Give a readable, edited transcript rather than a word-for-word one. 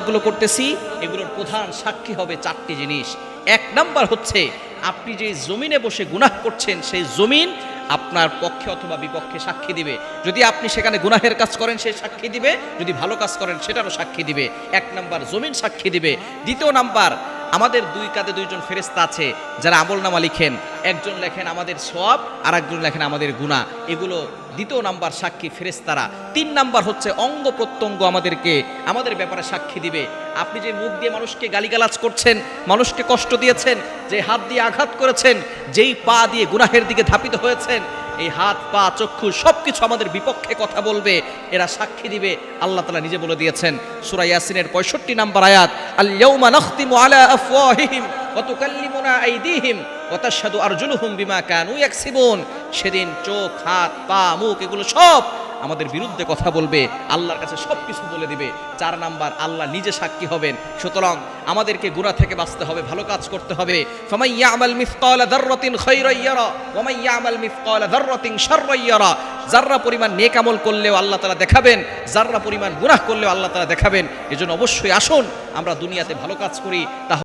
ইবাদতগুলো করতেছি এগুলোর প্রধান সাক্ষী হবে চারটি জিনিস। এক নাম্বার হচ্ছে আপনি যে জমিনে বসে গুনাহ করছেন সেই জমিন আপনার পক্ষে অথবা বিপক্ষে সাক্ষী দিবে। যদি আপনি সেখানে গুনাহের কাজ করেন সে সাক্ষী দিবে, যদি ভালো কাজ করেন সেটারও সাক্ষী দিবে। এক নাম্বার জমিন সাক্ষী দিবে। দ্বিতীয় নাম্বার আমাদের দুই কাঁধে দুইজন ফেরেশতা আছে যারা আমলনামা লিখেন, একজন লেখেন আমাদের সওয়াব আর একজন লেখেন আমাদের গুনাহ। এগুলো দ্বিতীয় নাম্বার সাক্ষী ফেরেশতারা। তিন নাম্বার হচ্ছে অঙ্গ প্রত্যঙ্গ আমাদের ব্যাপারে সাক্ষী দিবে। আপনি যে মুখ দিয়ে মানুষকে গালিগালাজ করছেন, মানুষকে কষ্ট দিয়েছেন, যে হাত দিয়ে আঘাত করেছেন, যেই পা দিয়ে গুনাহের দিকে ধাপিত হয়েছেন, এই হাত পা চক্ষু সবকিছু আমাদের বিপক্ষে কথা বলবে, এরা সাক্ষী দিবে। আল্লাহ তাআলা নিজে বলে দিয়েছেন সূরা ইয়াসিনের 65 নম্বর আয়াত, আল ইয়াউমা নাখতিমু আলা আফওয়াহিহিম ওয়া তুকাল্লিমুনা আইদিহিম ওয়া তাশহাদু আরজুলুহুম বিমা কানু ইয়াকসিবুন। সেদিন চোখ, হাত, পা, মুখ এগুলো সব আমাদের বিরুদ্ধে কথা বলবে, আল্লাহর কাছে সব কিছু বলে দিবে। 4 নাম্বার আল্লাহ নিজে সাক্ষী হবেন। সুতরাং আমাদেরকে গুনাহ থেকে বাঁচতে হবে, ভালো কাজ করতে হবে। ফামান ইয়ামাল মিসকালা যাররাতিন খায়রান ইয়ারা ওয়া মান ইয়ামাল মিসকালা যাররাতিন শাররান ইয়ারা। যাররা পরিমাণ নেক আমল করলেও আল্লাহ তাআলা দেখাবেন, যাররা পরিমাণ গুনাহ করলেও আল্লাহ তাআলা দেখাবেন। এজন্য অবশ্যই আসুন আমরা দুনিয়াতে ভালো কাজ করি।